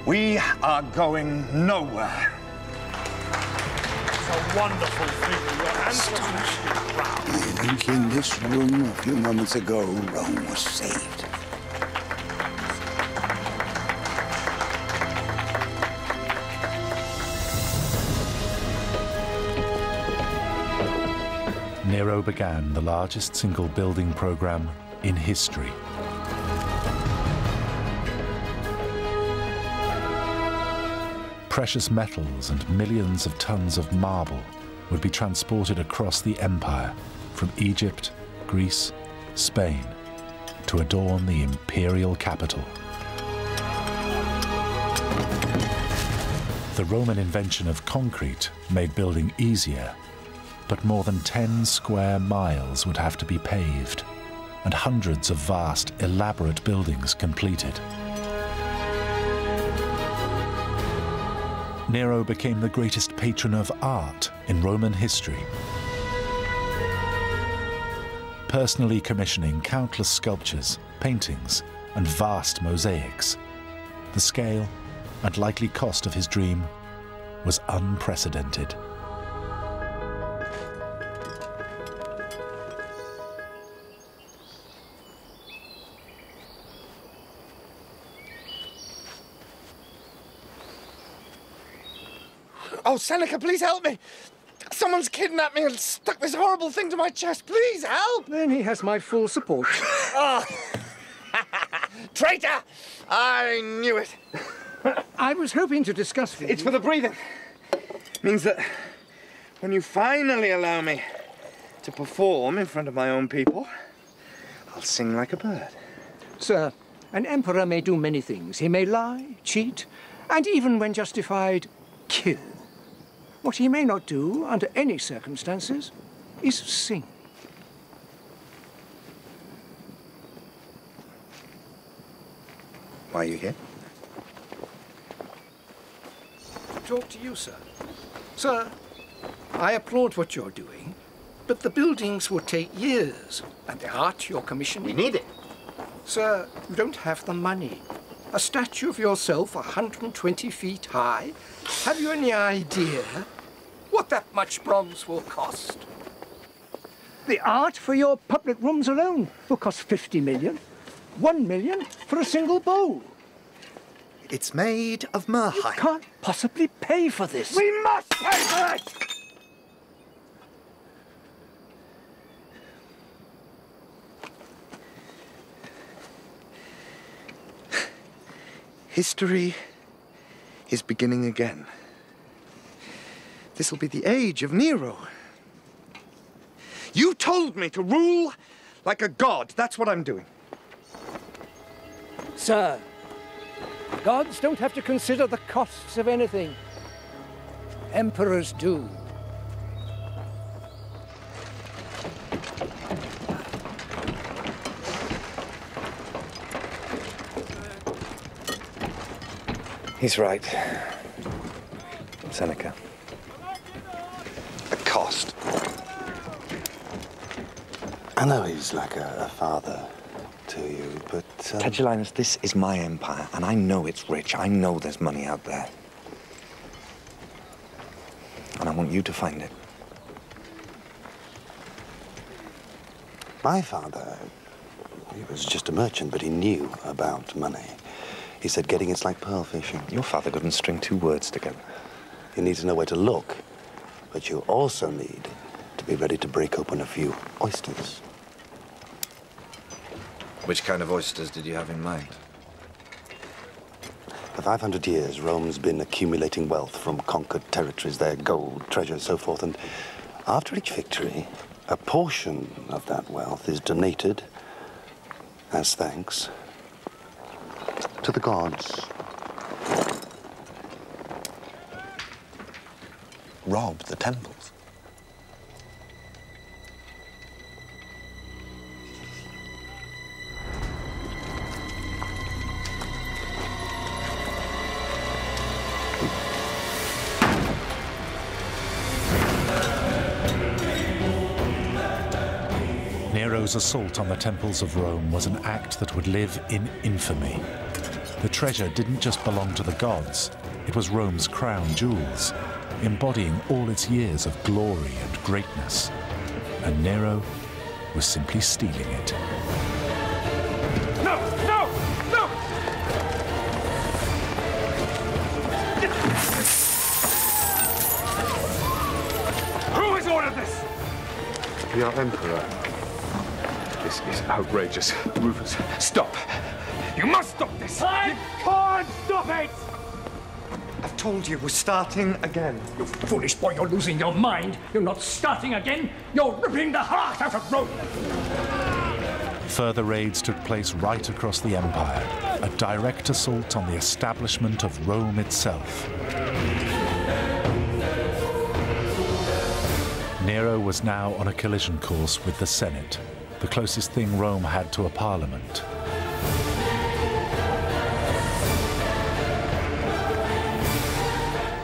We are going nowhere. It's a wonderful thing. Your ancestors should be proud. I think in this room a few moments ago, Rome was saved. Nero began the largest single building program in history. Precious metals and millions of tons of marble would be transported across the empire from Egypt, Greece, Spain, to adorn the imperial capital. The Roman invention of concrete made building easier, but more than 10 square miles would have to be paved, and hundreds of vast, elaborate buildings completed. Nero became the greatest patron of art in Roman history, personally commissioning countless sculptures, paintings, and vast mosaics. The scale and likely cost of his dream was unprecedented. Oh, Seneca, please help me! Someone's kidnapped me and stuck this horrible thing to my chest. Please help! Then he has my full support. Oh. Traitor! I knew it. I was hoping to discuss with you. It's for the breathing. Means that when you finally allow me to perform in front of my own people, I'll sing like a bird. Sir, an emperor may do many things. He may lie, cheat, and even when justified, kill. What he may not do, under any circumstances, is sing. Why are you here? Talk to you, sir. Sir, I applaud what you're doing, but the buildings will take years, and the art you're commissioning... We need it. Sir, you don't have the money. A statue of yourself 120 feet high? Have you any idea what that much bronze will cost? The art for your public rooms alone will cost 50 million. 1 million for a single bowl. It's made of Merhide. You can't possibly pay for this. We must pay for it! History is beginning again. This will be the age of Nero. You told me to rule like a god. That's what I'm doing. Sir, gods don't have to consider the costs of anything. Emperors do. He's right, Seneca. The cost. I know he's like a father to you, but... Tigellinus, this is my empire, and I know it's rich. I know there's money out there. And I want you to find it. My father, he was just a merchant, but he knew about money. He said getting it's like pearl fishing. Your father couldn't string two words together. You need to know where to look, but you also need to be ready to break open a few oysters. Which kind of oysters did you have in mind? For 500 years, Rome's been accumulating wealth from conquered territories, their gold, treasure, so forth, and after each victory, a portion of that wealth is donated as thanks to the gods. Rob the temples. Nero's assault on the temples of Rome was an act that would live in infamy. The treasure didn't just belong to the gods, it was Rome's crown jewels, embodying all its years of glory and greatness. And Nero was simply stealing it. No! No! No! Who has ordered this? The Emperor. This is outrageous. Rufus, stop. You must stop this. I can't stop it! I've told you, we're starting again. You foolish boy, you're losing your mind. You're not starting again. You're ripping the heart out of Rome. Further raids took place right across the empire, a direct assault on the establishment of Rome itself. Nero was now on a collision course with the Senate, the closest thing Rome had to a parliament.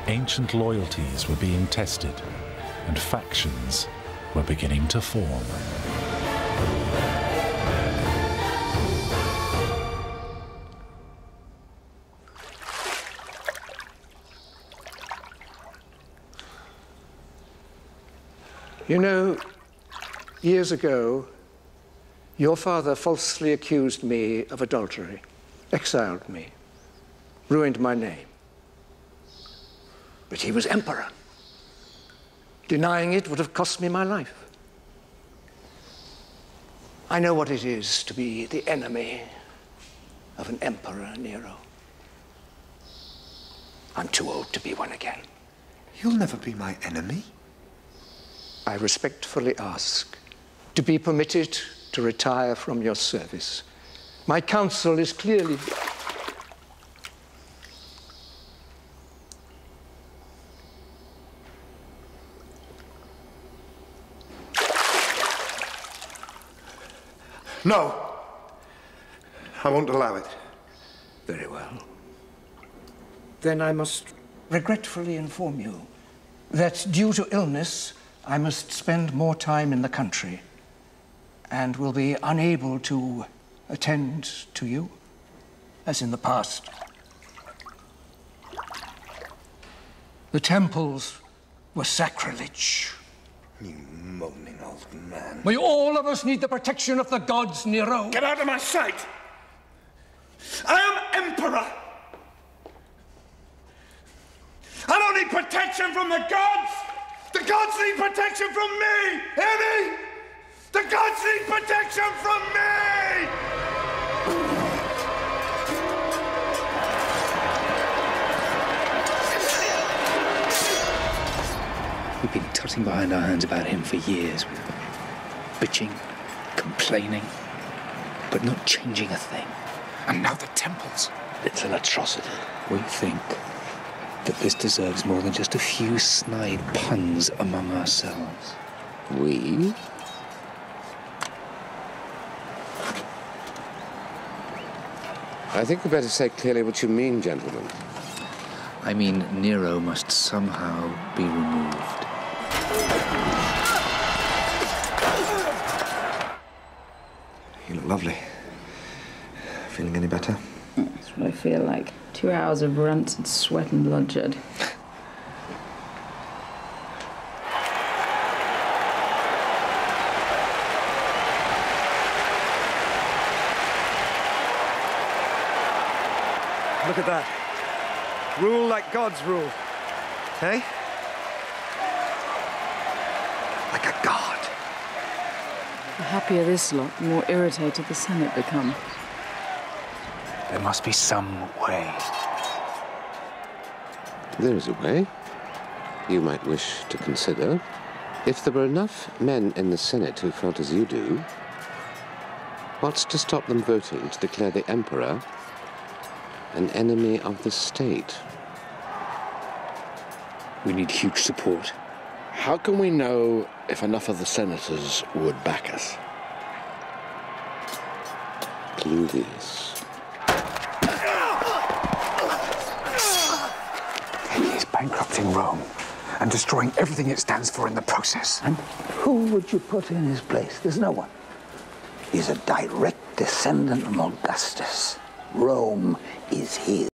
Ancient loyalties were being tested, and factions were beginning to form. You know, years ago, your father falsely accused me of adultery, exiled me, ruined my name. But he was emperor. Denying it would have cost me my life. I know what it is to be the enemy of an emperor, Nero. I'm too old to be one again. You'll never be my enemy. I respectfully ask to be permitted to retire from your service. My counsel is clearly... No. I won't allow it. Very well. Then I must regretfully inform you that due to illness, I must spend more time in the country and will be unable to attend to you as in the past. The temples were sacrilege. You moaning old man. We all of us need the protection of the gods, Nero. Get out of my sight! I am emperor! I don't need protection from the gods! The gods need protection from me! Hear me? The gods need protection from me! We've been tutting behind our hands about him for years. Bitching, complaining, but not changing a thing. And now the temples. It's an atrocity. We think that this deserves more than just a few snide puns among ourselves. We? I think we better say clearly what you mean, gentlemen. I mean, Nero must somehow be removed. You look lovely. Feeling any better? That's what I feel like. 2 hours of rancid sweat and bloodshed. Look at that. Rule like gods rule. Hey? Like a god. The happier this lot, the more irritated the Senate become. There must be some way. There is a way. You might wish to consider. If there were enough men in the Senate who felt as you do, what's to stop them voting to declare the Emperor an enemy of the state? We need huge support. How can we know if enough of the senators would back us? Cluvius. He is bankrupting Rome and destroying everything it stands for in the process. And who would you put in his place? There's no one. He's a direct descendant of Augustus. Rome is his.